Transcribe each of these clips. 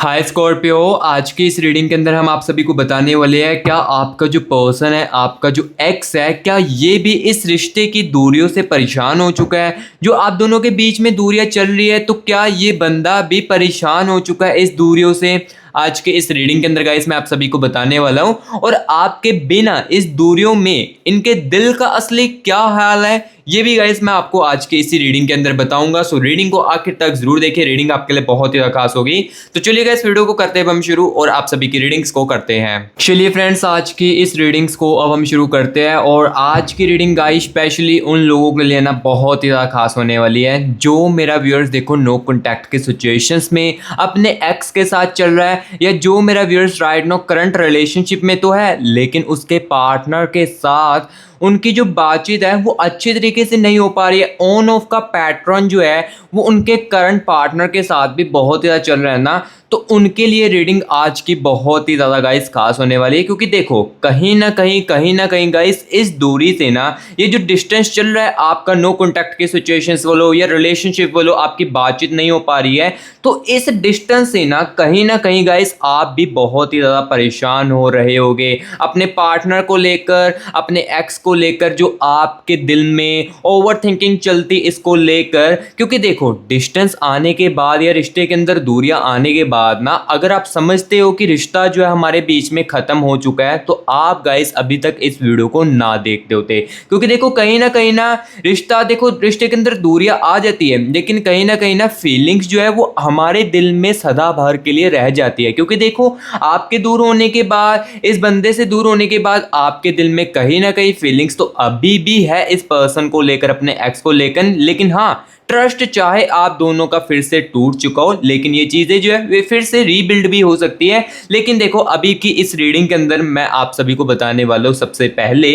हाय Scorpio. आज की इस रीडिंग के अंदर हम आप सभी को बताने वाले हैं क्या आपका जो पर्सन है, आपका जो एक्स है, क्या ये भी इस रिश्ते की दूरियों से परेशान हो चुका है। जो आप दोनों के बीच में दूरियां चल रही है, तो क्या ये बंदा भी परेशान हो चुका है इस दूरियों से। आज के इस रीडिंग के अंदर गाइस मैं आप सभी को बताने वाला हूं, और आपके बिना इस दूरियों में इनके दिल का असली क्या हाल है, ये भी गाइस मैं आपको आज के इसी रीडिंग के अंदर बताऊंगा। सो रीडिंग को आखिर तक जरूर देखिए, रीडिंग आपके लिए बहुत ही खास होगी। तो चलिए गाइस वीडियो को करते हैं हम शुरू, और आप सभी की रीडिंग्स को करते हैं। चलिए फ्रेंड्स, आज की इस रीडिंग्स को अब हम शुरू करते हैं। और आज की रीडिंग गाइस स्पेशली उन लोगों के लिए ना बहुत ही ज़्यादा खास होने वाली है जो मेरा व्यूअर्स देखो नो कॉन्टैक्ट के सिचुएशंस में अपने एक्स के साथ चल रहा है, या जो मेरा viewers right no current relationship में तो है लेकिन उसके पार्टनर के साथ उनकी जो बातचीत है वो अच्छी तरीके से नहीं हो पा रही है। ऑन ऑफ का पैटर्न जो है वो उनके करंट पार्टनर के साथ भी बहुत ही ज़्यादा चल रहा है ना, तो उनके लिए रीडिंग आज की बहुत ही ज़्यादा गाइस खास होने वाली है। क्योंकि देखो कहीं ना कहीं गाइस इस दूरी से ना, ये जो डिस्टेंस चल रहा है, आपका नो कॉन्टैक्ट की सिचुएशंस बोलो या रिलेशनशिप बोलो, आपकी बातचीत नहीं हो पा रही है, तो इस डिस्टेंस से ना कहीं गाइस आप भी बहुत ही ज़्यादा परेशान हो रहे होगे अपने पार्टनर को लेकर, अपने एक्स को लेकर, जो आपके दिल में ओवर थिंकिंग चलती इसको लेकर। क्योंकि देखो डिस्टेंस आने के बाद या रिश्ते के अंदर दूरियां आने के बाद ना, अगर आप समझते हो कि रिश्ता जो है हमारे बीच में खत्म हो चुका है, तो आप गाइस अभी तक इस वीडियो को ना देखते होते। क्योंकि देखो कहीं ना रिश्ता, देखो रिश्ते के अंदर दूरियां आ जाती है, लेकिन कहीं ना फीलिंग्स जो है वो हमारे दिल में सदा भर के लिए रह जाती है। क्योंकि देखो आपके दूर होने के बाद, इस बंदे से दूर होने के बाद आपके दिल में कहीं ना कहीं फीलिंग्स तो अभी भी है इस पर्सन को लेकर, अपने एक्स को लेकर। लेकिन हाँ, ट्रस्ट चाहे आप दोनों का फिर से टूट चुका हो, लेकिन ये चीजें जो है वे फिर से रीबिल्ड भी हो सकती है। लेकिन देखो अभी की इस रीडिंग के अंदर मैं आप सभी को बताने वाला हूं सबसे पहले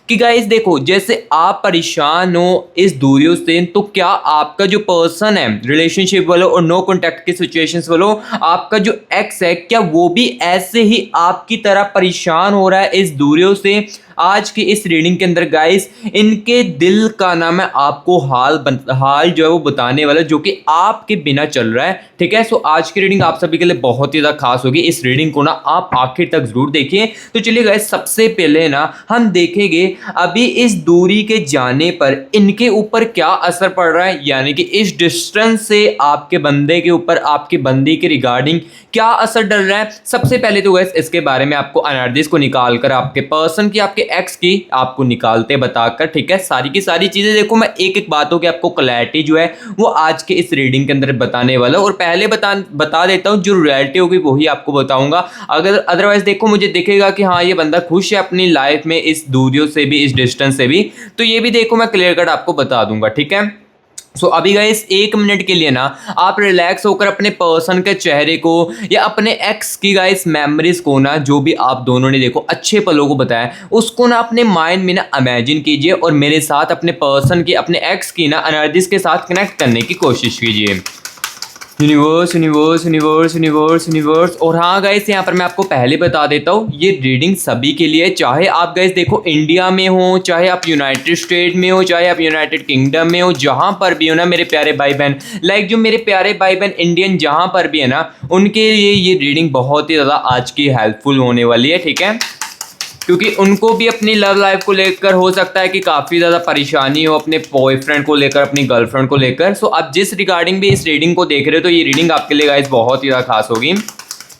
कि गाइस देखो, जैसे आप परेशान हो इस दूरियों से, तो क्या आपका जो पर्सन है रिलेशनशिप वालों और नो कॉन्टैक्ट की सिचुएशंस वालों, आपका जो एक्स है, क्या वो भी ऐसे ही आपकी तरह परेशान हो रहा है इस दूरियों से। आज की इस रीडिंग के अंदर गाइस इनके दिल का ना मैं आपको हाल जो है वो बताने वाला, जो कि आपके बिना चल रहा है। ठीक है, सो आज की रीडिंग आप सभी के लिए बहुत ही ज्यादा खास होगी। इस रीडिंग को ना आप आखिर तक जरूर देखिए। तो चलिए गाइस, सबसे पहले ना हम देखेंगे अभी इस दूरी के जाने पर इनके ऊपर क्या असर पड़ रहा है, यानी कि इस डिस्टेंस से आपके बंदे के ऊपर, आपके बंदी के रिगार्डिंग क्या असर डल रहा है। सबसे पहले तो गाइस इसके बारे में आपको एनर्जीज को निकाल कर, आपके पर्सन की, आपके एक्स की आपको निकालते बताकर, ठीक है, सारी की सारी चीजें देखो मैं एक एक बातों की आपको क्लैरिटी जो है वो आज के इस रीडिंग के अंदर बताने वाला हूं। और पहले बता देता हूं, जो रियलिटी होगी वही आपको बताऊंगा। अगर अदरवाइज देखो मुझे दिखेगा कि हाँ ये बंदा खुश है अपनी लाइफ में इस दूरियों से भी, इस डिस्टेंस से भी, तो ये भी देखो मैं क्लियर कट आपको बता दूंगा। ठीक है, सो अभी गाइस एक मिनट के लिए ना आप रिलैक्स होकर अपने पर्सन के चेहरे को या अपने एक्स की गाइस मेमोरीज को ना, जो भी आप दोनों ने देखो अच्छे पलों को बताया, उसको ना अपने माइंड में ना इमेजिन कीजिए, और मेरे साथ अपने पर्सन की, अपने एक्स की ना एनर्जीज के साथ कनेक्ट करने की कोशिश कीजिए। Universe universe universe universe universe. और हाँ गाइस, यहाँ पर मैं आपको पहले बता देता हूँ, ये रीडिंग सभी के लिए, चाहे आप गाइस देखो इंडिया में हो, चाहे आप यूनाइटेड स्टेट में हो, चाहे आप यूनाइटेड किंगडम में हो, जहाँ पर भी हो ना मेरे प्यारे भाई बहन, लाइक जो मेरे प्यारे भाई बहन इंडियन जहाँ पर भी है ना, उनके लिए ये रीडिंग बहुत ही ज़्यादा आज की हेल्पफुल होने वाली है। ठीक है, क्योंकि उनको भी अपनी लव लाइफ को लेकर हो सकता है कि काफ़ी ज़्यादा परेशानी हो, अपने बॉयफ्रेंड को लेकर, अपनी गर्लफ्रेंड को लेकर। सो आप जिस रिगार्डिंग भी इस रीडिंग को देख रहे हो, तो ये रीडिंग आपके लिए गाइस बहुत ही ज़्यादा खास होगी।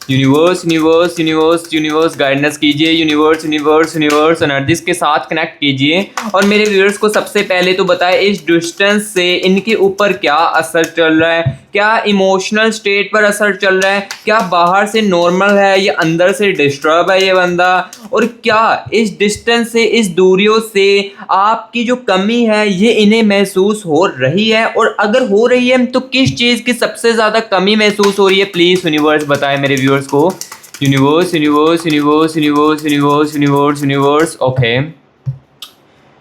Universe universe universe universe guidance कीजिए, यूनिवर्स यूनिवर्स यूनिवर्स एनर्जीज के साथ कनेक्ट कीजिए। और मेरे व्यूअर्स को सबसे पहले तो बताएं इस डिस्टेंस से इनके ऊपर क्या असर चल रहा है, क्या इमोशनल स्टेट पर असर चल रहा है, क्या बाहर से नॉर्मल है या अंदर से डिस्टर्ब है ये बंदा, और क्या इस डिस्टेंस से, इस दूरियों से आपकी जो कमी है ये इन्हें महसूस हो रही है, और अगर हो रही है तो किस चीज़ की सबसे ज़्यादा कमी महसूस हो रही है। प्लीज़ यूनिवर्स बताएं मेरे व्यूअर्स को। Universe universe universe universe universe universe universe okay,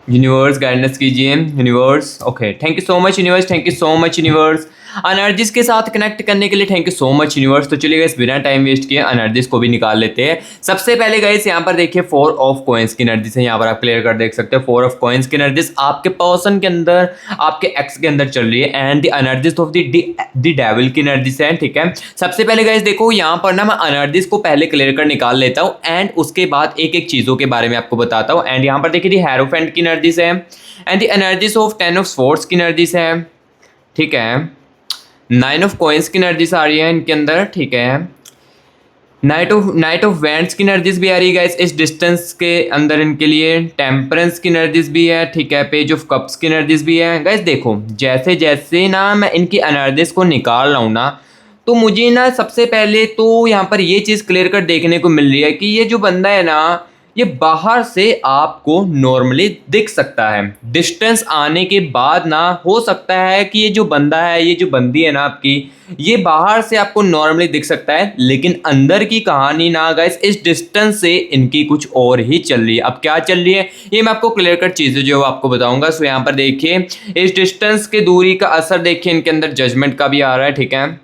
universe guidance कीजिए universe. Okay, thank you so much universe, thank you so much universe. Energies के साथ कनेक्ट करने के लिए thank you so much universe. तो चलिए गाइस बिना टाइम वेस्ट किए एनर्जीज को भी निकाल लेते हैं। सबसे पहले गाइस यहाँ पर देखिए 4 ऑफ कॉइंस की एनर्जीज है, यहाँ पर आप क्लियर कर देख सकते हैं 4 ऑफ कॉइंस की एनर्जीज आपके पर्सन के अंदर, आपके एक्स के अंदर चल रही है and the energies of the devil की एनर्जीज है, ठीक है। सबसे पहले गाइस देखो यहाँ पर ना मैं एनर्जीज को पहले क्लियर कर निकाल लेता हूँ एंड उसके बाद एक एक चीजों के बारे में आपको बताता हूँ। एंड यहाँ पर देखिए दी हेरोफेंट की एनर्जीज है and the energies of 10 of swords की एनर्जीज है, ठीक है। 9 ऑफ कॉइंस की एनर्जीज आ रही है इनके अंदर, ठीक है। नाइट ऑफ वैंड्स की एनर्जीज भी आ रही है गाइस इस डिस्टेंस के अंदर इनके लिए। टेम्परेंस की एनर्जीज भी है, ठीक है। पेज ऑफ कप्स की एनर्जीज भी है। गाइस देखो जैसे जैसे ना मैं इनकी एनर्जीज को निकाल रहा हूँ ना, तो मुझे ना सबसे पहले तो यहाँ पर ये चीज़ क्लियर कर देखने को मिल रही है कि ये जो बंदा है ना, ये बाहर से आपको नॉर्मली दिख सकता है। डिस्टेंस आने के बाद ना हो सकता है कि ये जो बंदा है, ये जो बंदी है ना आपकी, ये बाहर से आपको नॉर्मली दिख सकता है, लेकिन अंदर की कहानी ना गाइस इस डिस्टेंस से इनकी कुछ और ही चल रही है। अब क्या चल रही है ये मैं आपको क्लियर कट चीज़ें जो आपको बताऊंगा। सो यहाँ पर देखिए इस डिस्टेंस के दूरी का असर देखिए इनके अंदर जजमेंट का भी आ रहा है, ठीक है।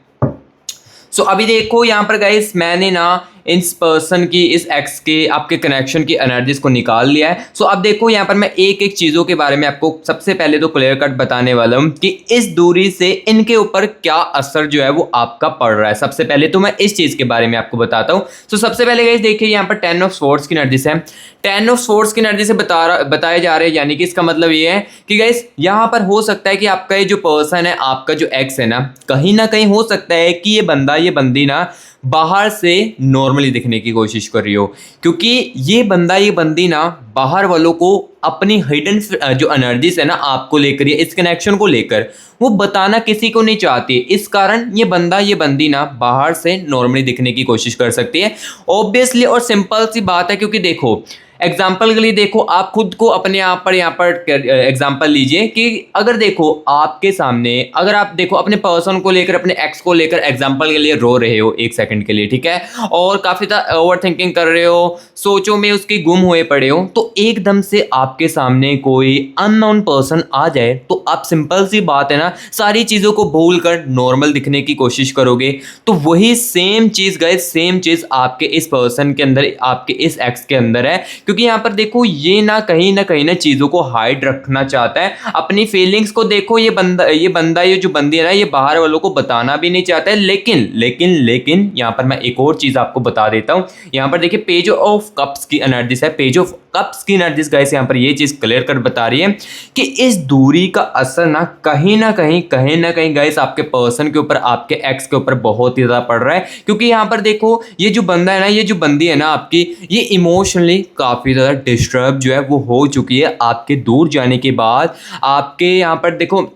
सो अभी देखो यहाँ पर गाइस मैंने ना इस पर्सन की, इस एक्स के आपके कनेक्शन की एनर्जीज को निकाल लिया है। सो अब देखो यहाँ पर मैं एक एक चीज़ों के बारे में आपको सबसे पहले तो क्लियर कट बताने वाला हूँ कि इस दूरी से इनके ऊपर क्या असर जो है वो आपका पड़ रहा है। सबसे पहले तो मैं इस चीज़ के बारे में आपको बताता हूँ। सो सबसे पहले गाइस देखिए यहाँ पर 10 ऑफ स्वॉर्ड्स की एनर्जीज है। 10 ऑफ स्वॉर्ड्स की एनर्जी से बताए जा रहे हैं, यानी कि इसका मतलब ये है कि गाइस यहाँ पर हो सकता है कि आपका ये जो पर्सन है, आपका जो एक्स है ना कहीं हो सकता है कि ये बंदा, ये बंदी ना बाहर से नॉर्मली दिखने की कोशिश कर रही हो, क्योंकि ये बंदा, ये बंदी ना बाहर वालों को अपनी हिडन जो एनर्जीज है ना आपको लेकर, इस कनेक्शन को लेकर वो बताना किसी को नहीं चाहती। इस कारण ये बंदा, ये बंदी ना बाहर से नॉर्मली दिखने की कोशिश कर सकती है। ऑब्वियसली और सिंपल सी बात है, क्योंकि देखो एग्जाम्पल के लिए देखो आप खुद को अपने आप पर यहाँ पर एग्जाम्पल लीजिए कि अगर देखो आपके सामने, अगर आप देखो अपने पर्सन को लेकर, अपने एक्स को लेकर एग्जाम्पल के लिए रो रहे हो एक सेकंड के लिए, ठीक है, और काफ़ी ओवर थिंकिंग कर रहे हो, सोचों में उसके गुम हुए पड़े हो, तो एकदम से आपके सामने कोई अननोन पर्सन आ जाए तो आप सिंपल सी बात है ना सारी चीज़ों को भूल कर नॉर्मल दिखने की कोशिश करोगे। तो वही सेम चीज़ गाइस, सेम चीज़ आपके इस पर्सन के अंदर, आपके इस एक्स के अंदर है, क्योंकि यहाँ पर देखो ये ना कहीं ना चीज़ों को हाइड रखना चाहता है, अपनी फीलिंग्स को देखो ये बंदा, ये जो बंदी है ना, ये बाहर वालों को बताना भी नहीं चाहता है। लेकिन यहाँ पर मैं एक और चीज़ आपको बता देता हूँ। यहाँ पर देखिए पेज ऑफ कप्स की एनर्जीज है। पेज ऑफ कप्स की एनर्जीज गाइस यहाँ पर ये चीज़ क्लियर कर बता रही है कि इस दूरी का असर ना कहीं ना कहीं गाइस आपके पर्सन के ऊपर, आपके एक्स के ऊपर बहुत ही ज़्यादा पड़ रहा है। क्योंकि यहाँ पर देखो ये जो बंदा है ना, ये जो बंदी है ना आपकी, ये इमोशनली काफ़ी ज़्यादा डिस्टर्ब जो है वो हो चुकी है आपके दूर जाने के बाद। आपके यहाँ पर देखो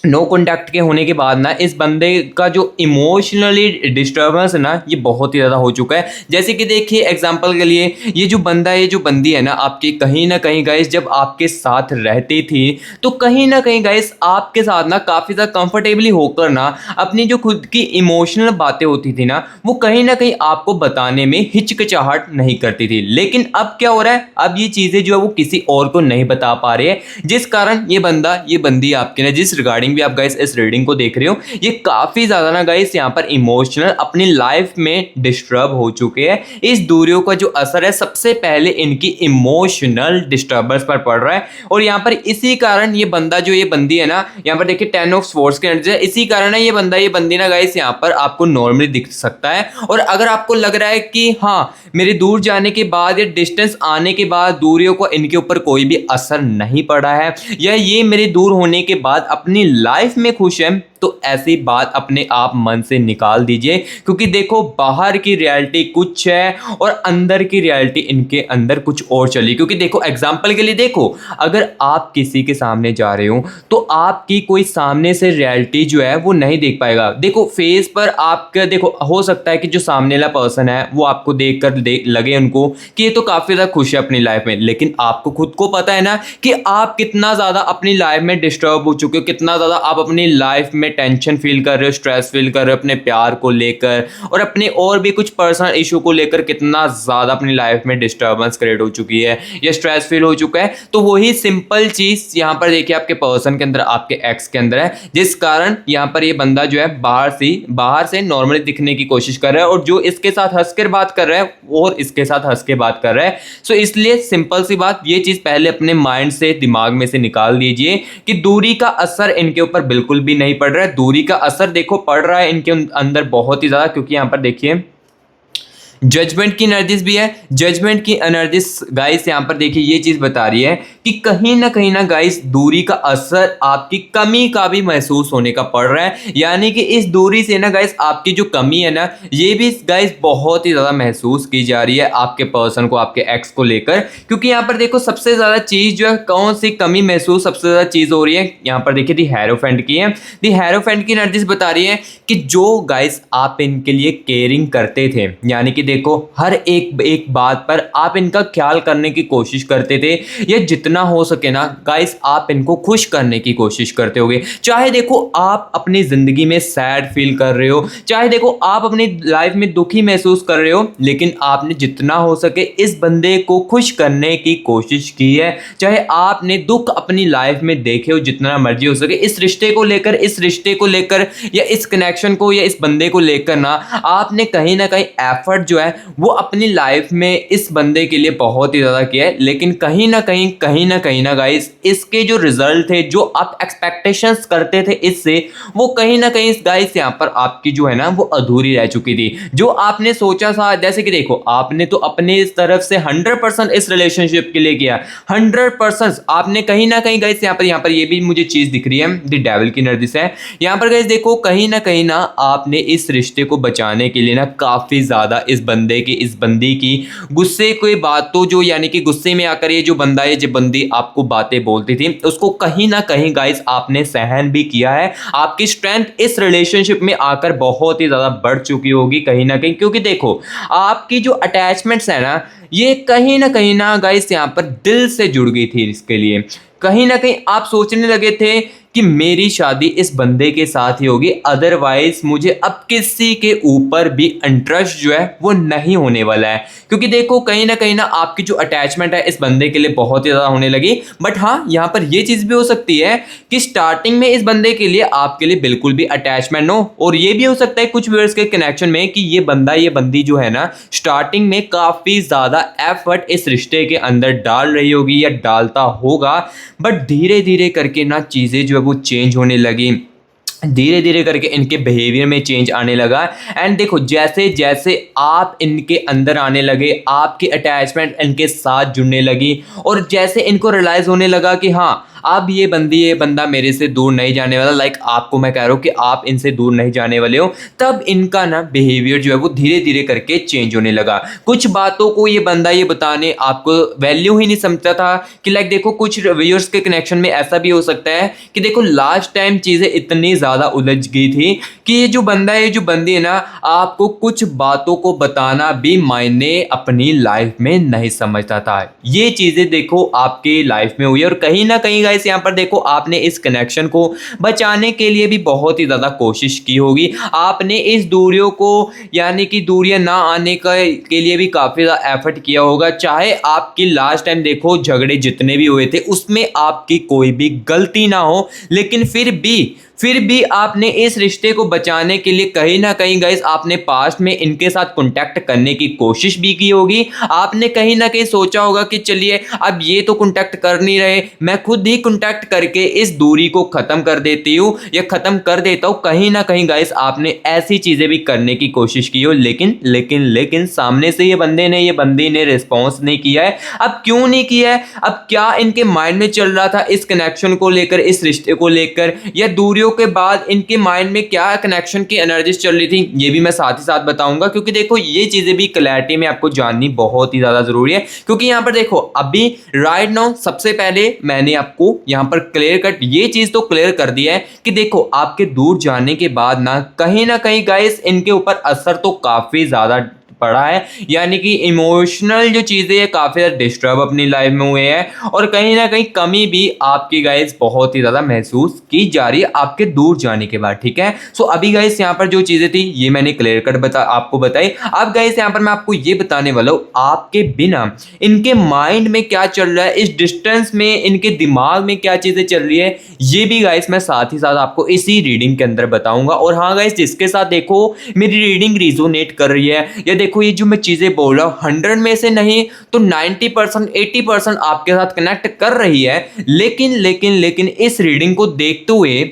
नो कॉन्टैक्ट के होने के बाद ना इस बंदे का जो इमोशनली डिस्टर्बेंस है ना ये बहुत ही ज़्यादा हो चुका है। जैसे कि देखिए एग्जांपल के लिए ये जो बंदा है, ये जो बंदी है ना आपकी, कहीं ना कहीं गाइस जब आपके साथ रहती थी तो कहीं ना कहीं गाइस आपके साथ ना काफ़ी ज़्यादा कंफर्टेबली होकर ना अपनी जो खुद की इमोशनल बातें होती थी ना वो कहीं ना कहीं आपको बताने में हिचकिचाहट नहीं करती थी। लेकिन अब क्या हो रहा है, अब ये चीज़ें जो है वो किसी और को नहीं बता पा रही है, जिस कारण ये बंदा, ये बंदी आपके ना जिस रिगार्डिंग भी आप गाइस इस रीडिंग को देख रहे हो, ये काफी ज्यादा ना गाइस यहाँ पर इमोशनल अपनी लाइफ में डिस्टर्ब हो चुके हैं। इस दूरियों का जो असर है सबसे पहले इनकी इमोशनल डिस्टर्बेंस पर पड़ रहा है, और यहाँ पर इसी कारण ये बंदा, जो ये बंदी है ना, यहाँ पर देखिए 10 ऑफ स्वॉर्ड्स की एनर्जी है, इसी कारण है ये बंदा, ये बंदी ना गाइस यहाँ पर आपको नॉर्मली दिख सकता है। और अगर आपको लग रहा है कि हाँ मेरे दूर जाने के बाद या डिस्टेंस आने के बाद दूरियों को इनके ऊपर कोई भी असर नहीं पड़ा है, या ये मेरे दूर होने के बाद अपनी लाइफ में खुश है, तो ऐसी बात अपने आप मन से निकाल दीजिए। क्योंकि देखो बाहर की रियलिटी कुछ है और अंदर की रियलिटी इनके अंदर कुछ और चली। क्योंकि देखो एग्जांपल के लिए देखो, अगर आप किसी के सामने जा रहे हो तो आपकी कोई सामने से रियलिटी जो है वो नहीं देख पाएगा। देखो फेस पर आपका, देखो हो सकता है कि जो सामने वाला पर्सन है वो आपको देखकर लगे उनको कि ये तो काफी ज्यादा खुश है अपनी लाइफ में, लेकिन आपको खुद को पता है ना कि आप कितना ज्यादा अपनी लाइफ में डिस्टर्ब हो चुके हो, कितना ज्यादा आप अपनी लाइफ में टेंशन फील कर रहे हो, स्ट्रेस फील कर रहे हो अपने प्यार को लेकर और अपने और भी कुछ पर्सनल इशू को लेकर कितना ज़्यादा अपनी लाइफ में डिस्टर्बेंस क्रिएट हो चुकी है या स्ट्रेस फील हो चुका है, तो वही सिंपल चीज़ यहाँ पर देखिए आपके पर्सन के अंदर, आपके एक्स के अंदर है, जिस कारण यहाँ पर ये बंदा जो है बाहर से नॉर्मली दिखने की कोशिश कर रहा है और जो इसके साथ हंस कर बात कर रहा है और इसके साथ हंस के बात कर रहा है। सो इसलिए सिंपल सी बात, ये चीज़ पहले अपने माइंड से, दिमाग में से निकाल दीजिए कि दूरी का असर इनके ऊपर बिल्कुल भी नहीं पड़ रहा है। दूरी का असर देखो पड़ रहा है इनके अंदर बहुत ही ज़्यादा, क्योंकि यहाँ पर देखिए जजमेंट की एनर्जीज भी है। जजमेंट की एनर्जीज गाइस यहाँ पर देखिए ये चीज बता रही है कि कहीं ना गाइस दूरी का असर आपकी कमी का भी महसूस होने का पड़ रहा है, यानी कि इस दूरी से ना गाइस आपकी जो कमी है ना, ये भी गाइस बहुत ही ज्यादा महसूस की जा रही है आपके पर्सन को, आपके एक्स को लेकर। क्योंकि यहाँ पर देखो सबसे ज्यादा चीज जो है, कौन सी कमी महसूस सबसे ज्यादा चीज हो रही है, यहाँ पर देखिए दी हेरोफेंट की है। दी हेरोफेंट की एनर्जीज बता रही है कि जो गाइस आप इनके लिए केयरिंग करते थे, यानी कि देखो हर एक बात पर आप इनका ख्याल करने की कोशिश करते थे, या जितना हो सके ना गाइस आप इनको खुश करने की कोशिश करते होगे। चाहे देखो आप अपनी जिंदगी में सैड फील कर रहे हो, चाहे देखो आप अपनी लाइफ में दुखी महसूस कर रहे हो, लेकिन आपने जितना हो सके इस बंदे को खुश करने की कोशिश की है। चाहे आपने दुख अपनी लाइफ में देखे हो जितना मर्जी हो सके, इस रिश्ते को लेकर या इस कनेक्शन को या इस बंदे को लेकर ना आपने कहीं ना कहीं एफर्ट जो है वो अपनी लाइफ में इस बंदे के लिए बहुत ही ज़्यादा किया है। लेकिन कहीं ना गाइस इसके जो रिजल्ट थे, जो आप एक्सपेक्टेशंस करते थे इससे, वो कहीं ना कहीं गाइस यहाँ पर आपकी जो है ना वो अधूरी रह चुकी थी। जो आपने सोचा था, जैसे कि देखो आपने तो अपने इस तरफ से 100% इस रिलेशनशिप के लिए किया, 100% आपने कहीं ना कहीं गाइस यहाँ पर ये भी मुझे चीज़ दिख रही है, द डेविल की एनर्जी से यहाँ पर गाइस देखो कहीं ना आपने इस रिश्ते को बचाने के लिए ना काफ़ी ज़्यादा इस बंदी की गुस्से की बातों, जो यानी कि गुस्से में आकर ये जो बंदा है, जो बंदी आपको बातें बोलती थी, उसको कहीं ना कहीं गाइस आपने सहन भी किया है। आपकी स्ट्रेंथ इस रिलेशनशिप में आकर बहुत ही ज्यादा बढ़ चुकी होगी कहीं ना कहीं, क्योंकि देखो आपकी जो अटैचमेंट्स है ना, ये कहीं ना गाइस यहाँ पर दिल से जुड़ गई थी। इसके लिए कहीं ना कहीं आप सोचने लगे थे कि मेरी शादी इस बंदे के साथ ही होगी, अदरवाइज मुझे अब किसी के ऊपर भी इंटरेस्ट जो है वो नहीं होने वाला है। क्योंकि देखो कहीं ना आपकी जो अटैचमेंट है इस बंदे के लिए बहुत ही ज़्यादा होने लगी। बट हाँ, यहाँ पर ये चीज़ भी हो सकती है कि स्टार्टिंग में इस बंदे के लिए आपके लिए बिल्कुल भी अटैचमेंट हो, और ये भी हो सकता है कुछ व्यूअर्स के कनेक्शन में कि ये बंदी जो है ना स्टार्टिंग में काफ़ी ज़्यादा एफर्ट इस रिश्ते के अंदर डाल रही होगी या डालता होगा, बट धीरे धीरे करके ना चीज़ें जो है वो चेंज होने लगी, धीरे धीरे करके इनके बिहेवियर में चेंज आने लगा। एंड देखो जैसे जैसे आप इनके अंदर आने लगे, आपकी अटैचमेंट इनके साथ जुड़ने लगी, और जैसे इनको रियलाइज होने लगा कि हाँ अब ये बंदा मेरे से दूर नहीं जाने वाला, लाइक आपको मैं कह रहा हूँ कि आप इनसे दूर नहीं जाने वाले हो, तब इनका ना बिहेवियर जो है वो धीरे धीरे करके चेंज होने लगा। कुछ बातों को ये बंदा ये बताने आपको वैल्यू ही नहीं समझता था कि लाइक देखो कुछ व्यूअर्स के कनेक्शन में ऐसा भी हो सकता है कि देखो लास्ट टाइम चीज़ें इतनी ज़्यादा उलझ गई थी कि ये जो बंदा है, जो बंदी है ना, आपको कुछ बातों को बताना भी मायने अपनी लाइफ में नहीं समझता था। ये चीज़ें देखो आपकी लाइफ में हुई, और कहीं ना कहीं गाइस यहाँ पर देखो आपने इस कनेक्शन को बचाने के लिए भी बहुत ही ज़्यादा कोशिश की होगी। आपने इस दूरियों को, यानी कि दूरियां ना आने के लिए भी काफ़ी ज़्यादा एफर्ट किया होगा। चाहे आपकी लास्ट टाइम देखो झगड़े जितने भी हुए थे उसमें आपकी कोई भी गलती ना हो, लेकिन फिर भी आपने इस रिश्ते को बचाने के लिए कहीं ना कहीं गाइस आपने पास्ट में इनके साथ कांटेक्ट करने की कोशिश भी की होगी। आपने कहीं ना कहीं सोचा होगा कि चलिए अब ये तो कांटेक्ट कर नहीं रहे, मैं खुद ही कांटेक्ट करके इस दूरी को खत्म कर देती हूँ या खत्म कर देता हूँ। कहीं ना कहीं गाइस आपने ऐसी चीजें भी करने की कोशिश की हो, लेकिन सामने से ये बंदी ने रिस्पॉन्स नहीं किया है। अब क्यों नहीं किया है? अब क्या इनके माइंड में चल रहा था इस कनेक्शन को लेकर, इस रिश्ते को लेकर, या दूरियों के बाद इनके माइंड में क्या कनेक्शन की एनर्जीज चल रही थी, ये भी मैं साथ ही साथ बताऊंगा। क्योंकि देखो ये चीजें भी क्लैरिटी में आपको जाननी बहुत ही ज्यादा जरूरी है। क्योंकि यहां पर देखो अभी राइट नाउ सबसे पहले मैंने आपको यहां पर क्लियर कट ये चीज तो क्लियर कर दिया है कि देखो आपके दूर जाने के बाद ना कहीं गाइस इनके ऊपर असर तो काफी ज्यादा पड़ा है, यानी कि इमोशनल जो चीज़ें हैं काफ़ी ज़्यादा डिस्टर्ब अपनी लाइफ में हुए हैं और कहीं ना कहीं कमी भी आपकी गाइस बहुत ही ज़्यादा महसूस की जा रही है आपके दूर जाने के बाद। ठीक है, सो अभी गाइस यहाँ पर जो चीज़ें थी ये मैंने क्लियर कट आपको बताई। अब गाइस यहाँ पर मैं आपको ये बताने वाला हूँ आपके बिना इनके माइंड में क्या चल रहा है, इस डिस्टेंस में इनके दिमाग में क्या चीज़ें चल रही है, ये भी गाइस मैं साथ ही साथ आपको इसी रीडिंग के अंदर बताऊंगा। और हाँ गाइस, जिसके साथ देखो मेरी रीडिंग रिजोनेट कर रही है या देखो ये जो मैं चीज़ें बोल रहा हूँ 100 में से नहीं तो 90% 80% आपके साथ कनेक्ट कर रही है, लेकिन इस रीडिंग को देखते हुए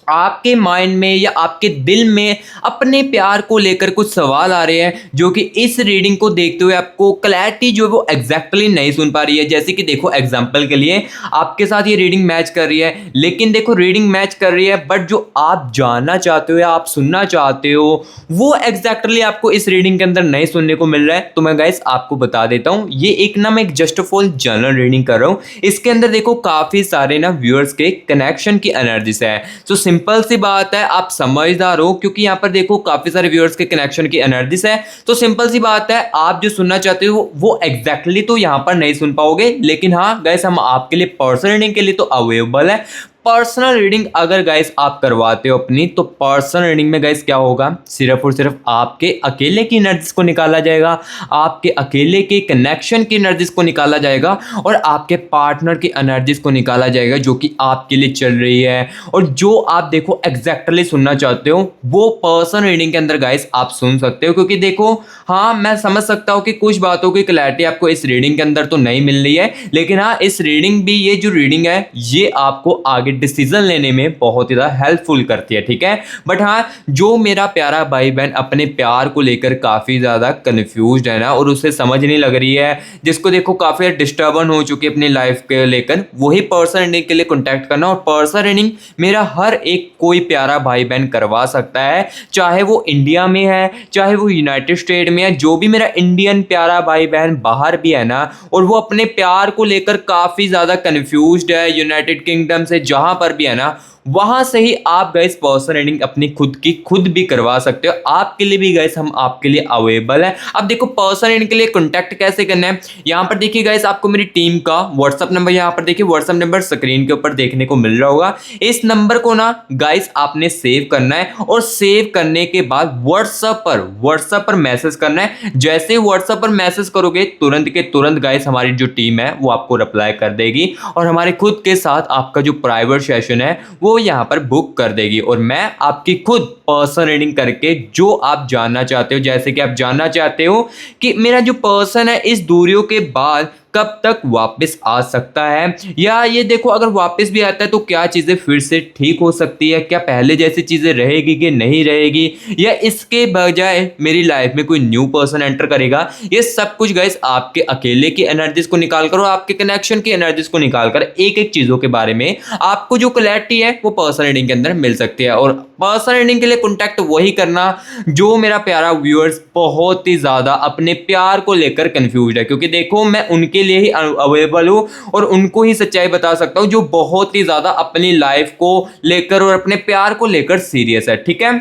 आपके माइंड में या आपके दिल में अपने प्यार को लेकर कुछ सवाल आ रहे हैं जो कि इस रीडिंग को देखते हुए आपको क्लैरिटी जो है वो एग्जैक्टली नहीं सुन पा रही है। जैसे कि देखो एग्जांपल के लिए आपके साथ ये रीडिंग मैच कर रही है, लेकिन देखो रीडिंग मैच कर रही है बट जो आप जानना चाहते हो या आप सुनना चाहते हो वो एग्जैक्टली आपको इस रीडिंग के अंदर नहीं सुनने को मिल रहा है। तो मैं गाइस आपको बता देता हूँ, ये एक ना मैं एक जस्ट फॉर जनरल रीडिंग कर रहा हूँ। इसके अंदर देखो काफी सारे ना व्यूअर्स के कनेक्शन की एनर्जीज है। तो सिंपल सी बात है, आप समझदार हो क्योंकि यहाँ पर देखो काफी सारे व्यूअर्स के कनेक्शन की एनर्जीज है। तो सिंपल सी बात है, आप जो सुनना चाहते हो वो एग्जैक्टली तो यहाँ पर नहीं सुन पाओगे, लेकिन हाँ गाइस हम आपके लिए पर्सनल रीडिंग के लिए तो अवेलेबल है। पर्सनल रीडिंग अगर गाइस आप करवाते हो अपनी, तो पर्सनल रीडिंग में गाइस क्या होगा, सिर्फ और सिर्फ आपके अकेले की एनर्जीज को निकाला जाएगा, आपके अकेले के कनेक्शन की एनर्जीज को निकाला जाएगा और आपके पार्टनर की एनर्जीज को निकाला जाएगा जो कि आपके लिए चल रही है और जो आप देखो एग्जैक्टली सुनना चाहते हो वो पर्सनल रीडिंग के अंदर गाइस आप सुन सकते हो। क्योंकि देखो हाँ मैं समझ सकता हूँ कि कुछ बातों की क्लैरिटी आपको इस रीडिंग के अंदर तो नहीं मिल रही है, लेकिन हाँ इस रीडिंग भी, ये जो रीडिंग है ये आपको आगे डिसीजन लेने में बहुत ही ज्यादा हेल्पफुल करती है। ठीक है, बट हाँ जो मेरा प्यारा भाई बहन अपने प्यार को लेकर काफी ज्यादा कंफ्यूज्ड है ना और उसे समझ नहीं लग रही है, जिसको देखो काफी डिस्टर्बन हो चुकी है अपनी लाइफ के लेकर, वही पर्सनल रीडिंग के लिए कॉन्टैक्ट करना। और पर्सनल रीडिंग मेरा हर एक कोई प्यारा भाई बहन करवा सकता है, चाहे वो इंडिया में है चाहे वो यूनाइटेड स्टेट में है। जो भी मेरा इंडियन प्यारा भाई बहन बाहर भी है ना और वो अपने प्यार को लेकर काफी ज्यादा कंफ्यूज्ड है, यूनाइटेड किंगडम से जहां पर भी है ना, वहां से ही आप गाइस पर्सनल रीडिंग अपनी खुद की खुद भी करवा सकते हो। आपके लिए भी गाइस हम आपके लिए अवेलेबल है। अब देखो पर्सनल रीडिंग के लिए कांटेक्ट कैसे करना है, यहां पर देखिए गाइस आपको मेरी टीम का व्हाट्सएप नंबर, यहां पर देखिए व्हाट्सएप नंबर स्क्रीन के ऊपर देखने को मिल रहा होगा। इस नंबर को ना गाइस आपने सेव करना है और सेव करने के बाद व्हाट्सएप पर मैसेज करना है। जैसे ही व्हाट्सएप पर मैसेज करोगे तुरंत के तुरंत गाइस हमारी जो टीम है वो आपको रिप्लाई कर देगी और हमारे खुद के साथ आपका जो प्राइवेट सेशन है वो यहां पर बुक कर देगी और मैं आपकी खुद पर्सनल रीडिंग करके जो आप जानना चाहते हो, जैसे कि आप जानना चाहते हो कि मेरा जो पर्सन है इस दूरियों के बाद कब तक वापस आ सकता है, या ये देखो अगर वापस भी आता है तो क्या चीजें फिर से ठीक हो सकती है, क्या पहले जैसी चीजें रहेगी कि नहीं रहेगी, या इसके बजाय मेरी लाइफ में कोई न्यू पर्सन एंटर करेगा। ये सब कुछ गाइस आपके अकेले की एनर्जीज को निकाल कर और आपके कनेक्शन की एनर्जीज को निकाल कर एक एक चीजों के बारे में आपको जो क्लैरिटी है वो पर्सनल रीडिंग के अंदर मिल सकती है। और पर्सनल रीडिंग के लिए कॉन्टैक्ट वही करना जो मेरा प्यारा व्यूअर्स बहुत ही ज्यादा अपने प्यार को लेकर कंफ्यूज है, क्योंकि देखो मैं उनके लिए ही अवेलेबल हूं और उनको ही सच्चाई बता सकता हूं जो बहुत ही ज्यादा अपनी लाइफ को लेकर और अपने प्यार को लेकर सीरियस है। ठीक है,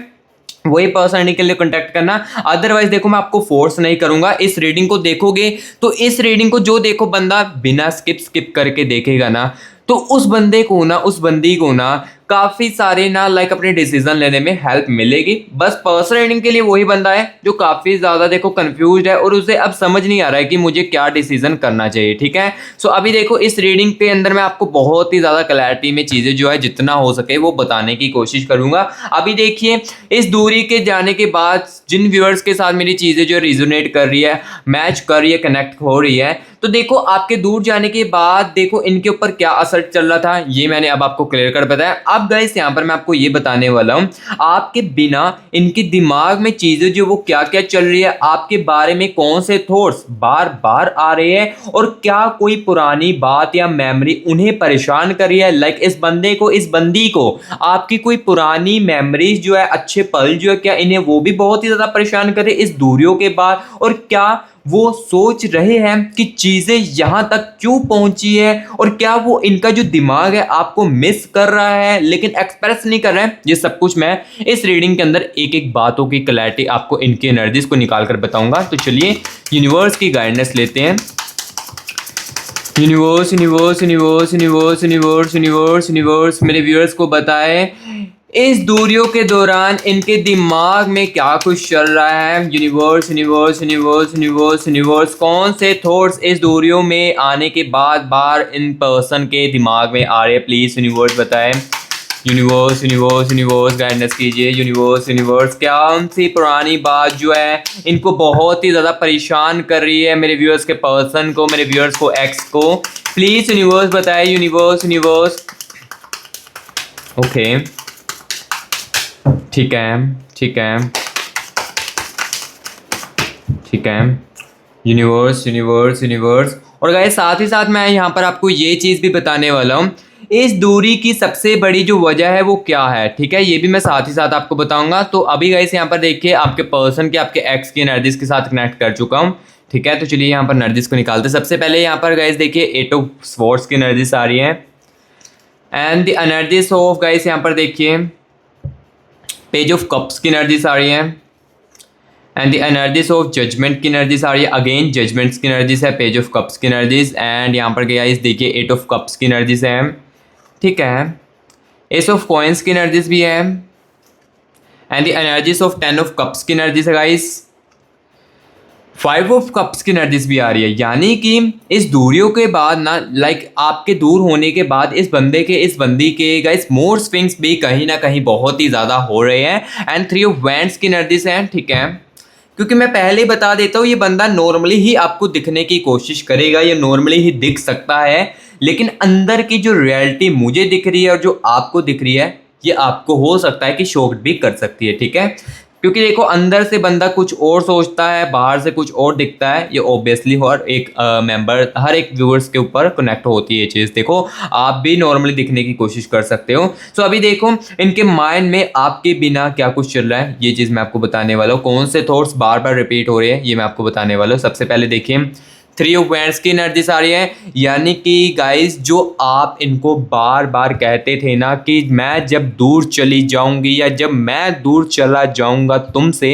वही पर्सन के लिए कांटेक्ट करना। अदरवाइज देखो मैं आपको फोर्स नहीं करूंगा। इस रीडिंग को देखोगे तो इस रीडिंग को जो देखो बंदा बिना स्किप करके देखेगा ना, तो उस बंदे को ना, उस बंदी को ना काफी सारे ना लाइक अपने डिसीजन लेने में हेल्प मिलेगी। बस पर्सनल रीडिंग के लिए वही बंदा है जो काफी ज्यादा देखो कंफ्यूज्ड है और उसे अब समझ नहीं आ रहा है कि मुझे क्या डिसीजन करना चाहिए। ठीक है, सो अभी देखो इस रीडिंग के अंदर मैं आपको बहुत ही ज्यादा क्लैरिटी में चीजें जो है जितना हो सके वो बताने की कोशिश करूंगा। अभी देखिए इस दूरी के जाने के बाद जिन व्यूअर्स के साथ मेरी चीजें जो रिजोनेट कर रही है, मैच कर रही है, कनेक्ट हो रही है, तो देखो आपके दूर जाने के बाद देखो इनके ऊपर क्या असर चल रहा था ये मैंने अब आपको क्लियर कर बताया। अब गाइस यहाँ पर मैं आपको ये बताने वाला हूँ आपके बिना इनके दिमाग में चीजें जो वो क्या क्या चल रही है, आपके बारे में कौन से थॉट्स बार बार आ रहे हैं और क्या कोई पुरानी बात या मेमोरी उन्हें परेशान कर रही है। लाइक इस बंदे को, इस बंदी को आपकी कोई पुरानी मेमोरीज जो है, अच्छे पल जो है, क्या इन्हें वो भी बहुत ही ज्यादा परेशान कर रहे इस दूरियों के बाद, और क्या वो सोच रहे हैं कि चीज़ें यहाँ तक क्यों पहुँची है और क्या वो इनका जो दिमाग है आपको मिस कर रहा है लेकिन एक्सप्रेस नहीं कर रहा है। ये सब कुछ मैं इस रीडिंग के अंदर एक एक बातों की क्लैरिटी आपको इनकी एनर्जीज को निकाल कर बताऊंगा। तो चलिए यूनिवर्स की गाइडेंस लेते हैं। Universe universe universe universe universe universe universe मेरे व्यूअर्स को बताए इस दूरियों के दौरान इनके दिमाग में क्या कुछ चल रहा है। Universe universe universe universe universe कौन से थॉट्स इस दूरियों में आने के बाद बार इन पर्सन के दिमाग में आ रहे हैं, प्लीज़ यूनिवर्स बताएं। यूनिवर्स यूनिवर्स यूनिवर्स गाइडेंस कीजिए। यूनिवर्स यूनिवर्स क्या उनसी पुरानी बात जो है इनको बहुत ही ज़्यादा परेशान कर रही है मेरे व्यूअर्स के पर्सन को, मेरे व्यूअर्स को, एक्स को, प्लीज़ यूनिवर्स बताए। यूनिवर्स यूनिवर्स ओके ठीक है ठीक है ठीक है। यूनिवर्स यूनिवर्स यूनिवर्स और गाइस साथ ही साथ मैं यहाँ पर आपको ये चीज़ भी बताने वाला हूँ इस दूरी की सबसे बड़ी जो वजह है वो क्या है, ठीक है, ये भी मैं साथ ही साथ आपको बताऊंगा। तो अभी गाइस यहाँ पर देखिए आपके पर्सन के, आपके एक्स की एनर्जीज के साथ कनेक्ट कर चुका हूँ, ठीक है। तो चलिए यहाँ पर एनर्जीज को निकालते हैं। सबसे पहले यहाँ पर गाइस देखिए 8 ऑफ स्वॉर्ड्स की एनर्जीज आ रही है and the energies of guys यहाँ पर देखिए पेज ऑफ कप्स की एनर्जीज आ रही है and the energies of judgement की एनर्जीज आ रही है। अगेन जजमेंट्स की एनर्जीज है, पेज ऑफ कप्स की एनर्जीज एंड यहाँ पर गाइस देखिए 8 ऑफ कप्स की एनर्जीज है, ठीक है। एस ऑफ कॉइंस की एनर्जीज भी है and the energies of 10 of cups की एनर्जीज है गाइस। 5 ऑफ कप्स की एनर्जीज भी आ रही है, यानी कि इस दूरियों के बाद ना लाइक आपके दूर होने के बाद इस बंदे के, इस बंदी के गाइस मोर स्विंग्स भी कहीं ना कहीं बहुत ही ज़्यादा हो रहे हैं एंड 3 ऑफ वैंड्स की एनर्जीज है, ठीक है। क्योंकि मैं पहले ही बता देता हूँ ये बंदा नॉर्मली ही आपको दिखने की कोशिश करेगा, ये नॉर्मली ही दिख सकता है, लेकिन अंदर की जो रियलिटी मुझे दिख रही है और जो आपको दिख रही है ये आपको हो सकता है कि शॉक भी कर सकती है, ठीक है। क्योंकि देखो अंदर से बंदा कुछ और सोचता है, बाहर से कुछ और दिखता है, ये ऑब्वियसली हर एक मेंबर, हर एक व्यूअर्स के ऊपर कनेक्ट होती है ये चीज़। देखो आप भी नॉर्मली दिखने की कोशिश कर सकते हो। सो अभी देखो इनके माइंड में आपके बिना क्या कुछ चल रहा है, ये चीज़ मैं आपको बताने वाला हूँ। कौन से थॉट्स बार बार रिपीट हो रहे हैं ये मैं आपको बताने वाला हूँ। सबसे पहले देखिए 3 ऑफ वैंड्स की एनर्जीज आ रही है, यानी कि गाइस जो आप इनको बार बार कहते थे ना कि मैं जब दूर चली जाऊंगी या जब मैं दूर चला जाऊंगा तुमसे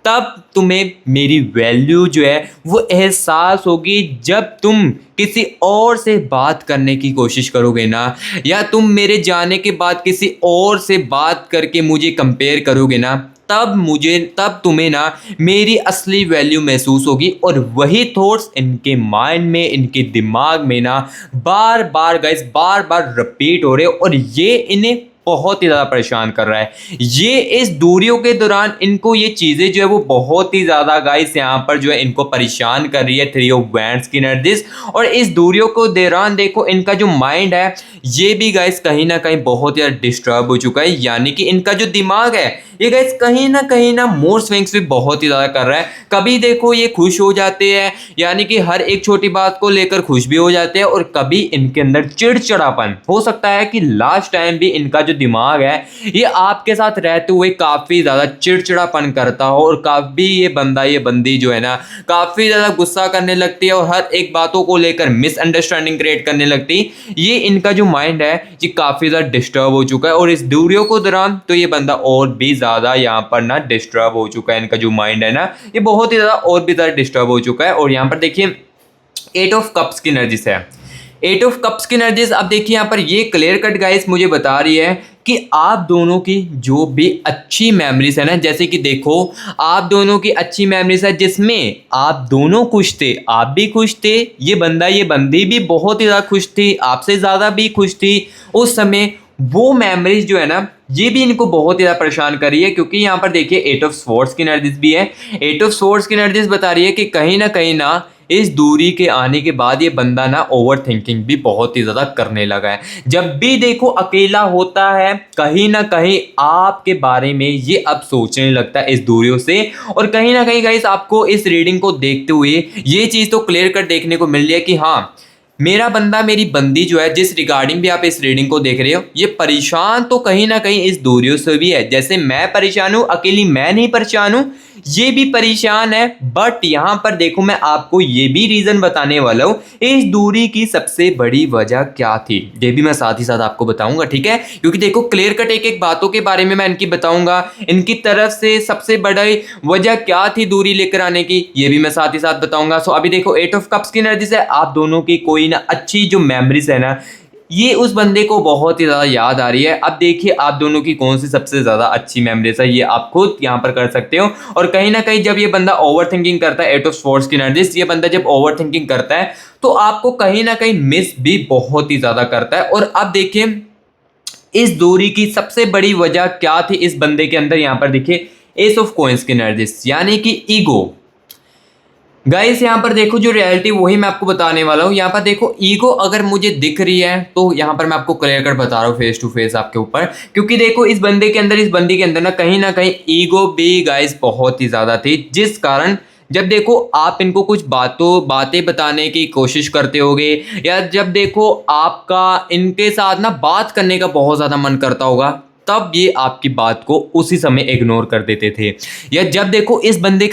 तब तुम्हें मेरी वैल्यू जो है वो एहसास होगी जब तुम किसी और से बात करने की कोशिश करोगे ना, या तुम मेरे जाने के बाद किसी और से बात करके मुझे कंपेयर करोगे ना, तब तुम्हें ना मेरी असली वैल्यू महसूस होगी। और वही थॉट्स इनके माइंड में, इनके दिमाग में ना बार बार गाइस बार बार रिपीट हो रहे हैं और ये इन्हें बहुत ही ज़्यादा परेशान कर रहा है। ये इस दूरियों के दौरान इनको ये चीज़ें जो है वो बहुत ही ज़्यादा गाइस यहाँ पर जो है इनको परेशान कर रही है 3 ऑफ वैंड्स की एनर्जीज। और इस दूरियों को दौरान देखो इनका जो माइंड है ये भी गाइस कहीं ना कहीं बहुत ज़्यादा डिस्टर्ब हो चुका है, यानी कि इनका जो दिमाग है ये गाइस कहीं ना मोर स्विंग्स भी बहुत ही ज़्यादा कर रहा है। कभी देखो ये खुश हो जाते हैं, यानी कि हर एक छोटी बात को लेकर खुश भी हो जाते हैं, और कभी इनके अंदर चिड़चिड़ापन हो सकता है कि लास्ट टाइम भी इनका जो दिमाग है ये आपके साथ रहते हुए काफ़ी ज़्यादा चिड़चिड़ापन करता हो और कभी ये बंदा, ये बंदी जो है ना काफ़ी ज़्यादा गुस्सा करने लगती है और हर एक बातों को लेकर मिसअंडरस्टैंडिंग क्रिएट करने लगती है। ये इनका जो माइंड है ये काफ़ी ज़्यादा डिस्टर्ब हो चुका है और इस दूरियों को दौरान तो ये बंदा और भी ज़्यादा यहाँ पर ना डिस्टर्ब हो चुका है। इनका जो माइंड है ना ये बहुत ही ज़्यादा और भी ज़्यादा डिस्टर्ब हो चुका है। और यहाँ पर देखिए 8 ऑफ कप्स की एनर्जीज है, 8 ऑफ कप्स की एनर्जीज। अब देखिए यहाँ पर ये क्लियर कट गाइस मुझे बता रही है कि आप दोनों की जो भी अच्छी मेमोरीज है ना, जैसे कि देखो आप दोनों की अच्छी मेमोरीज है जिसमें आप दोनों खुश थे, आप भी खुश थे, ये बंदा ये बंदी भी बहुत ही ज़्यादा खुश थी, आपसे ज़्यादा भी खुश थी उस समय। वो मेमोरीज जो है ना ये भी इनको बहुत ही ज़्यादा परेशान कर रही है, क्योंकि यहाँ पर देखिए 8 ऑफ स्वॉर्ड्स की एनर्जीज भी है। 8 ऑफ स्वॉर्ड्स की एनर्जीज बता रही है कि कहीं ना इस दूरी के आने के बाद ये बंदा ना ओवर थिंकिंग भी बहुत ही ज़्यादा करने लगा है। जब भी देखो अकेला होता है कहीं ना कहीं आपके बारे में ये अब सोचने लगता है इस दूरियों से। और कहीं ना कहीं गाइस आपको इस रीडिंग को देखते हुए ये चीज़ तो क्लियर कट देखने को मिल रही है कि हाँ मेरा बंदा, मेरी बंदी जो है जिस रिगार्डिंग भी आप इस रीडिंग को देख रहे हो ये परेशान तो कहीं ना कहीं इस दूरियों से भी है। जैसे मैं परेशान हूँ, अकेली मैं नहीं परेशान हूँ, ये भी परेशान है। बट यहाँ पर देखो मैं आपको ये भी रीजन बताने वाला हूँ इस दूरी की सबसे बड़ी वजह क्या थी, ये भी मैं साथ ही साथ आपको बताऊंगा, ठीक है। क्योंकि देखो क्लियर कट एक एक बातों के बारे में मैं इनकी बताऊंगा, इनकी तरफ से सबसे बड़ी वजह क्या थी दूरी लेकर आने की, ये भी मैं साथ ही साथ बताऊंगा। सो अभी देखो 8 ऑफ कप्स की एनर्जी से आप दोनों की कोई ना अच्छी जो मेमोरीज है ना, ये उस बंदे को बहुत ही ज़्यादा याद आ रही है। अब देखिए आप दोनों की कौन सी सबसे ज़्यादा अच्छी मेमोरीज है, ये आप खुद यहाँ पर कर सकते हो। और कहीं ना कहीं जब ये बंदा ओवर थिंकिंग करता है, 8 ऑफ स्वॉर्ड्स की एनर्जीज, ये बंदा जब ओवर थिंकिंग करता है तो आपको कहीं ना कहीं मिस भी बहुत ही ज़्यादा करता है। और अब देखिए इस दूरी की सबसे बड़ी वजह क्या थी इस बंदे के अंदर, यहाँ पर देखिए एस ऑफ कॉइंस की एनर्जीज, यानी कि ईगो। गाइस यहाँ पर देखो जो रियलिटी वही मैं आपको बताने वाला हूँ। यहाँ पर देखो ईगो अगर मुझे दिख रही है तो यहाँ पर मैं आपको क्लियर कट बता रहा हूँ फेस टू फेस आपके ऊपर, क्योंकि देखो इस बंदे के अंदर, इस बंदी के अंदर ना कहीं ईगो भी गाइस बहुत ही ज्यादा थी। जिस कारण जब देखो आप इनको कुछ बातें बताने की कोशिश करते होगे, या जब देखो आपका इनके साथ ना बात करने का बहुत ज्यादा मन करता होगा, तब ये आपकी बात को उसी समय इग्नोर कर देते थे। या जब देखो इस बंदी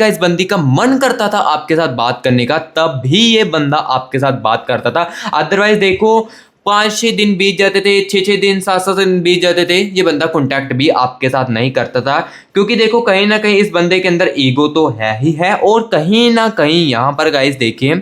का मन करता था आपके साथ बात करने का, तब भी ये बंदा आपके साथ बात करता था। अदरवाइज देखो 5-6 दिन बीत जाते थे, 6-6 दिन 7-7 दिन बीत जाते थे, ये बंदा कॉन्टैक्ट भी आपके साथ नहीं करता था। क्योंकि देखो कहीं ना कहीं इस बंदे के अंदर ईगो तो है ही है, और कहीं ना कहीं यहाँ पर गाइस देखिए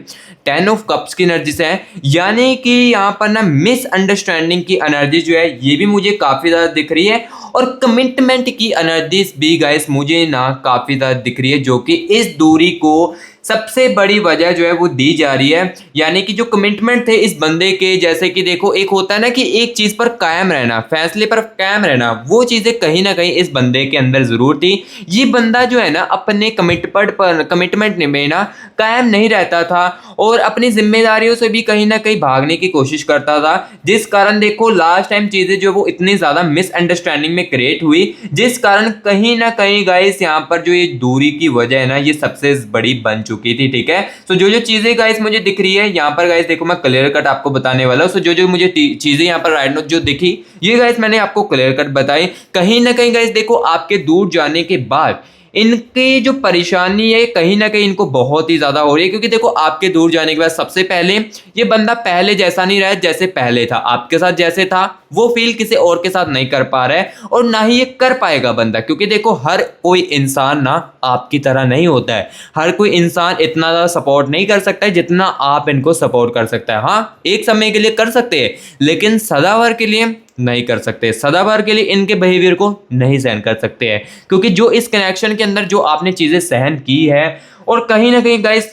10 ऑफ कप्स की एनर्जी से है, यानी कि यहाँ पर ना मिसअंडरस्टैंडिंग की एनर्जी जो है ये भी मुझे काफ़ी ज़्यादा दिख रही है। और कमिटमेंट की एनर्जीज भी गाइस मुझे ना काफ़ी ज़्यादा दिख रही है, जो कि इस दूरी को सबसे बड़ी वजह जो है वो दी जा रही है। यानी कि जो कमिटमेंट थे इस बंदे के, जैसे कि देखो एक होता है ना कि एक चीज़ पर कायम रहना, फैसले पर कायम रहना, वो चीज़ें कहीं ना कहीं इस बंदे के अंदर ज़रूर थी। ये बंदा जो है ना अपने कमिटमेंट में ना कायम नहीं रहता था, और अपनी जिम्मेदारियों से भी कहीं ना कहीं भागने की कोशिश करता था। जिस कारण देखो लास्ट टाइम चीज़ें जो वो इतनी ज़्यादा मिसअंडरस्टैंडिंग में क्रिएट हुई, जिस कारण कहीं ना कहीं गाइस यहाँ पर जो ये दूरी की वजह है ना ये सबसे बड़ी बन चुकी थी, ठीक है। सो जो चीज़ें गाइस मुझे दिख रही है यहाँ पर गाइस देखो मैं क्लियर कट आपको बताने वाला हूँ। सो जो मुझे चीज़ें यहाँ पर राइट जो दिखी ये गाइस मैंने आपको क्लियर कट बताई। कहीं ना कहीं गाइस देखो आपके दूर जाने के बाद इनकी जो परेशानी है कहीं ना कहीं इनको बहुत ही ज़्यादा हो रही है। क्योंकि देखो आपके दूर जाने के बाद सबसे पहले ये बंदा पहले जैसा नहीं रहा जैसे पहले था, आपके साथ जैसे था वो फील किसी और के साथ नहीं कर पा रहा है, और ना ही ये कर पाएगा बंदा। क्योंकि देखो हर कोई इंसान ना आपकी तरह नहीं होता है, हर कोई इंसान इतना ज़्यादा सपोर्ट नहीं कर सकता है जितना आप इनको सपोर्ट कर सकता है। हाँ एक समय के लिए कर सकते हैं, लेकिन सदाभर के लिए नहीं कर सकते, सदाभर के लिए इनके बिहेवियर को नहीं सहन कर सकते हैं। क्योंकि जो इस कनेक्शन के अंदर जो आपने चीज़ें सहन की है, और कहीं ना कहीं गाइस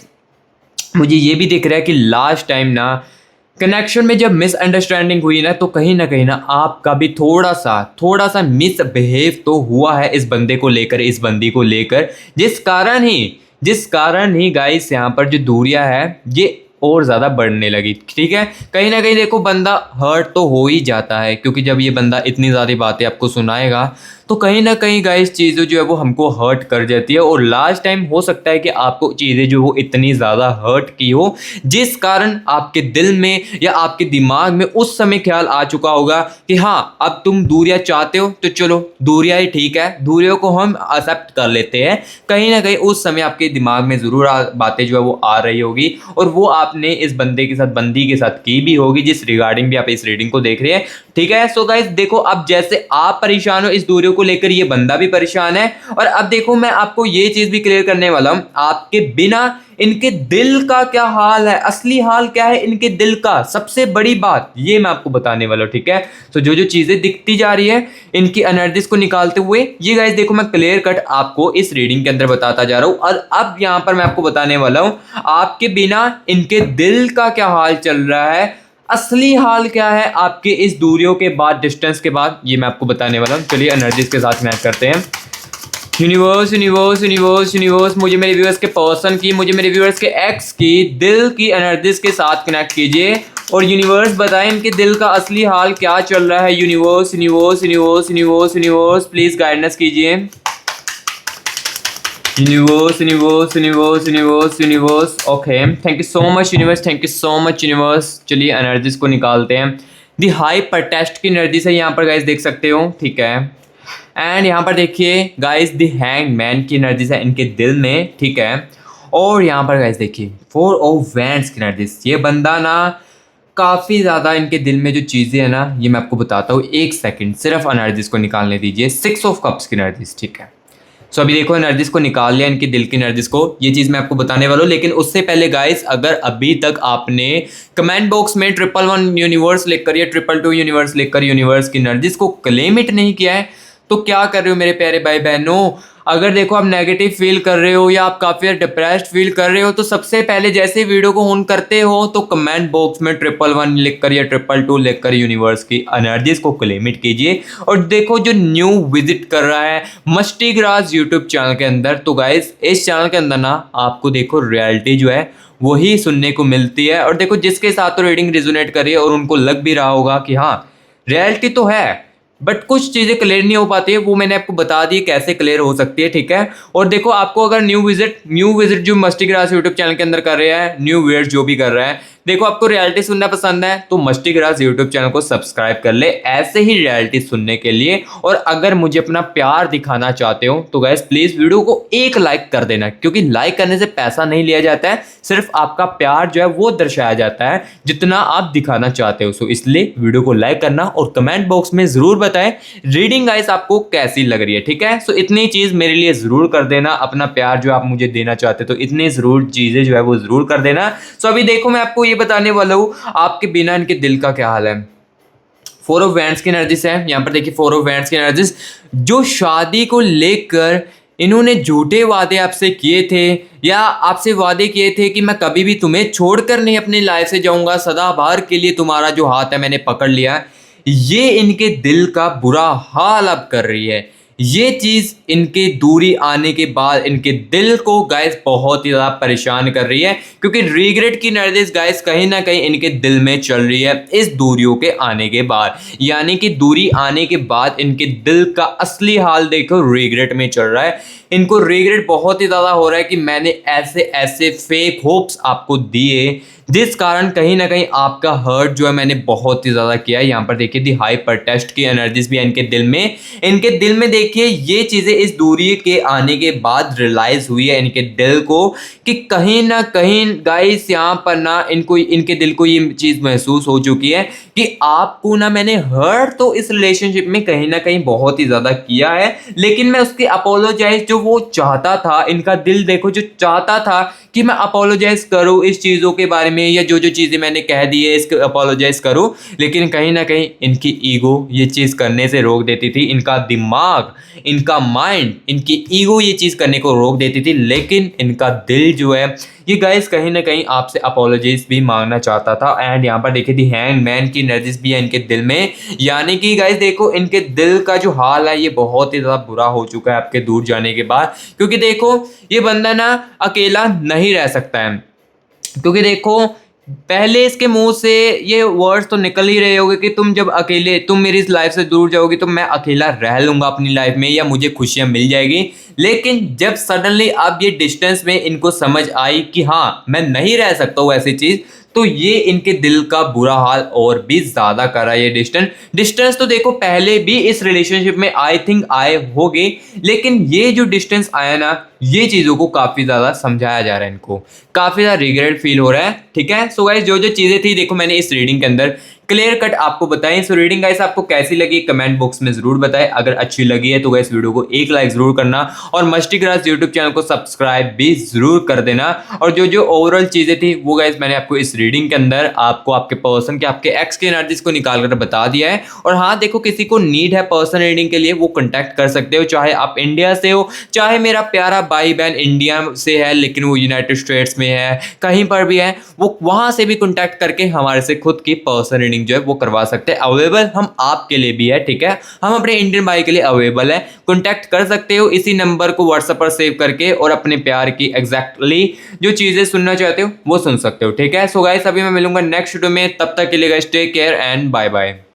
मुझे ये भी दिख रहा है कि लास्ट टाइम ना कनेक्शन में जब मिसअंडरस्टैंडिंग हुई ना, तो कहीं ना आपका भी थोड़ा सा मिसबिहेव तो हुआ है इस बंदे को लेकर, इस बंदी को लेकर, जिस कारण ही गाइस यहाँ पर जो दूरियां है ये और ज़्यादा बढ़ने लगी, ठीक है। कहीं ना कहीं देखो बंदा हर्ट तो हो ही जाता है, क्योंकि जब ये बंदा इतनी ज़्यादा बातें आपको सुनाएगा तो कहीं ना कहीं गाइस चीज़ें जो है वो हमको हर्ट कर जाती है। और लास्ट टाइम हो सकता है कि आपको चीज़ें जो वो इतनी ज़्यादा हर्ट की हो, जिस कारण आपके दिल में या आपके दिमाग में उस समय ख्याल आ चुका होगा कि हाँ अब तुम दूरियां चाहते हो तो चलो दूरियां ही ठीक है, दूरियों को हम एक्सेप्ट कर लेते हैं। कहीं ना कहीं उस समय आपके दिमाग में ज़रूर बातें जो है वो आ रही होगी, और वो आपने इस बंदी के साथ की भी होगी, जिस रिगार्डिंग भी आप इस रीडिंग को देख रहे हैं, ठीक है। सो गाइस देखो अब जैसे आप परेशान हो इस दूरियों को लेकर, ये बंदा भी परेशान है। और अब देखो मैं आपको ये चीज भी क्लियर करने वाला हूं, आपके बिना इनके दिल का क्या हाल है, असली हाल क्या है इनके दिल का, सबसे बड़ी बात ये मैं आपको बताने वाला हूं, ठीक है। तो जो चीजें दिखती जा रही है इनकी एनर्जीज को निकालते हुए, ये गाइस देखो मैं क्लियर कट आपको इस रीडिंग के अंदर बताता जा रहा हूं। और अब यहां पर मैं आपको बताने वाला हूं आपके बिना इनके दिल का क्या हाल चल रहा है, असली हाल क्या है आपके इस दूरियों के बाद, डिस्टेंस के बाद, ये मैं आपको बताने वाला हूँ। चलिए एनर्जीज के साथ मैच करते हैं। यूनिवर्स यूनिवर्स यूनिवर्स यूनिवर्स मुझे मेरे व्यूअर्स के पर्सन की, मुझे मेरे व्यूअर्स के एक्स की दिल की एनर्जीज के साथ कनेक्ट कीजिए, और यूनिवर्स बताएं इनके दिल का असली हाल क्या चल रहा है। Universe universe universe universe universe please guidance कीजिए। Universe universe universe universe universe okay, thank you so much universe, thank you so much universe. चलिए एनर्जीज को निकालते हैं। दी हाई पर टेस्ट की एनर्जी से यहाँ पर गाइस देख सकते हो, ठीक है। एंड यहाँ पर देखिए गाइस द हैंगमैन की एनर्जीज है इनके दिल में, ठीक है। और यहाँ पर गाइस देखिए 4 ऑफ वैंड्स की एनर्जीज, ये बंदा ना काफ़ी ज़्यादा इनके दिल में जो चीज़ें हैं ना, ये मैं आपको बताता हूँ, एक सेकंड सिर्फ एनर्जीज को निकालने दीजिए। 6 ऑफ कप्स की एनर्जीज, ठीक है। सो अभी देखो एनर्जीज को निकाल लिया, इनके दिल की एनर्जीज को, ये चीज़ मैं आपको बताने वाला हूँ। लेकिन उससे पहले गाइस, अगर अभी तक आपने कमेंट बॉक्स में 111 यूनिवर्स लिखकर या 222 यूनिवर्स लिखकर यूनिवर्स की एनर्जीज को क्लेम इट नहीं किया है, तो क्या कर रहे हो मेरे प्यारे भाई बहनों। अगर देखो आप नेगेटिव फील कर रहे हो या आप काफ़ी डिप्रेस्ड फील कर रहे हो, तो सबसे पहले जैसे वीडियो को ऑन करते हो तो कमेंट बॉक्स में 111 लिखकर या 222 लिखकर यूनिवर्स की एनर्जीज को क्लेम इट कीजिए। और देखो जो न्यू विजिट कर रहा है मस्टी ग्रास यूट्यूब चैनल के अंदर, तो गाइस इस चैनल के अंदर ना आपको देखो रियलिटी जो है वही सुनने को मिलती है। और देखो जिसके साथ तो रीडिंग रिजोनेट कर रही है और उनको लग भी रहा होगा कि हाँ रियलिटी तो है, बट कुछ चीज़ें क्लियर नहीं हो पाती है, वो मैंने आपको बता दी कैसे क्लियर हो सकती है, ठीक है। और देखो आपको अगर न्यू विजिट जो मस्टी ग्रास यूट्यूब चैनल के अंदर कर रहे हैं, न्यू व्यूअर्स जो भी कर रहा है, देखो आपको रियलिटी सुनना पसंद है तो मस्टी ग्रास यूट्यूब चैनल को सब्सक्राइब कर ले ऐसे ही रियलिटी सुनने के लिए। और अगर मुझे अपना प्यार दिखाना चाहते हो तो गाइस प्लीज़ वीडियो को एक लाइक कर देना, क्योंकि लाइक करने से पैसा नहीं लिया जाता है, सिर्फ आपका प्यार जो है वो दर्शाया जाता है जितना आप दिखाना चाहते हो। सो इसलिए वीडियो को लाइक करना और कमेंट बॉक्स में ज़रूर बताएं रीडिंग गाइस आपको कैसी लग रही है, ठीक है। सो इतनी चीज़ मेरे लिए ज़रूर कर देना, अपना प्यार जो आप मुझे देना चाहते हो तो इतनी ज़रूर चीज़ें जो है वो ज़रूर कर देना। सो अभी देखो मैं आपको ये बताने वाला हूँ आपके बिना इनके दिल का क्या हाल है। 4 ऑफ वैंड्स की एनर्जीज है यहाँ पर देखिए, 4 ऑफ वैंड्स की एनर्जीज जो शादी को लेकर इन्होंने झूठे वादे आपसे किए थे या आपसे वादे किए थे कि मैं कभी भी तुम्हें छोड़कर नहीं अपनी लाइफ से जाऊंगा, सदाबहार के लिए तुम्हारा जो हाथ है मैंने पकड़ लिया, ये इनके दिल का बुरा हाल अब कर रही है। ये चीज़ इनके दूरी आने के बाद इनके दिल को गाइस बहुत ही ज़्यादा परेशान कर रही है, क्योंकि रिग्रेट की एनर्जीज गाइस कहीं ना कहीं इनके दिल में चल रही है इस दूरियों के आने के बाद। यानी कि दूरी आने के बाद इनके दिल का असली हाल देखो रिग्रेट में चल रहा है। इनको रिग्रेट बहुत ही ज़्यादा हो रहा है कि मैंने ऐसे ऐसे फेक होप्स आपको दिए जिस कारण कहीं ना कहीं आपका हर्ट जो है मैंने बहुत ही ज़्यादा किया है। यहाँ पर देखिए दी हाइपर टेस्ट की एनर्जीज भी है इनके दिल में। इनके दिल में देखिए ये चीज़ें इस दूरी के आने के बाद रियलाइज हुई है इनके दिल को कि कहीं ना कहीं गाइस यहाँ पर ना इनके दिल को ये चीज़ महसूस हो चुकी है कि आपको ना मैंने हर्ट तो इस रिलेशनशिप में कहीं ना कहीं बहुत ही ज़्यादा किया है, लेकिन मैं उसके अपोलोजाइज जो वो चाहता था, इनका दिल देखो जो चाहता था कि मैं अपोलोजाइज करूँ इस चीज़ों के बारे में या जो जो चीज़ें मैंने कह दी है इसके अपोलोजाइज करूँ, लेकिन कहीं ना कहीं इनकी ईगो ये चीज़ करने से रोक देती थी। इनका दिमाग, इनका माइंड, इनकी ईगो ये चीज़ करने को रोक देती थी, लेकिन इनका दिल जो है ये गाइस कहीं ना कहीं आपसे अपोलोजीज भी मांगना चाहता था। एंड यहाँ पर देखिए दी हैंगमैन की एनर्जीज भी है इनके दिल में। यानी कि गाइस देखो इनके दिल का जो हाल है ये बहुत ही ज़्यादा बुरा हो चुका है आपके दूर जाने के बाद, क्योंकि देखो ये बंदा ना अकेला नहीं रह सकता है। क्योंकि देखो पहले इसके मुंह से ये वर्ड्स तो निकल ही रहे होंगे कि तुम मेरी इस लाइफ से दूर जाओगी तो मैं अकेला रह लूँगा अपनी लाइफ में या मुझे खुशियाँ मिल जाएगी। लेकिन जब सडनली अब ये डिस्टेंस में इनको समझ आई कि हाँ मैं नहीं रह सकता हूँ ऐसी चीज़, तो ये इनके दिल का बुरा हाल और भी ज़्यादा कर रहा है। ये डिस्टेंस तो देखो पहले भी इस रिलेशनशिप में आई थिंक आए होंगे, लेकिन ये जो डिस्टेंस आया ना ये चीज़ों को काफ़ी ज़्यादा समझाया जा रहा है, इनको काफ़ी ज़्यादा रिग्रेट फील हो रहा है, ठीक है। सो गाइस जो जो चीज़ें थी देखो मैंने इस रीडिंग के अंदर क्लियर कट आपको बताएं। सो रीडिंग गाइस आपको कैसी लगी कमेंट बॉक्स में जरूर बताएं। अगर अच्छी लगी है तो गाइस वीडियो को एक लाइक जरूर करना और मस्टी ग्रास यूट्यूब चैनल को सब्सक्राइब भी जरूर कर देना। और जो जो ओवरऑल चीजें थी वो गाइस मैंने आपको इस रीडिंग के अंदर आपको आपके पर्सन के आपके एक्स की एनर्जीज को निकाल कर बता दिया है। और हाँ देखो किसी को नीड है पर्सन रीडिंग के लिए वो कॉन्टैक्ट कर सकते हो, चाहे आप इंडिया से हो चाहे मेरा प्यारा भाई बहन इंडिया से है लेकिन वो यूनाइटेड स्टेट्स में है, कहीं पर भी है, वो वहां से भी कॉन्टैक्ट करके हमारे से खुद की पर्सन रीडिंग जो है वो करवा सकते हैं। अवेलेबल हम आपके लिए भी है, ठीक है, हम अपने इंडियन भाई के लिए अवेलेबल है। कॉन्टैक्ट कर सकते हो इसी नंबर को व्हाट्सएप पर सेव करके और अपने प्यार की एग्जैक्टली जो चीजें सुनना चाहते हो वो सुन सकते हो, ठीक है। सो गाइस अभी मैं मिलूंगा नेक्स्ट वीडियो में, तब तक के लिए guys take care and bye bye.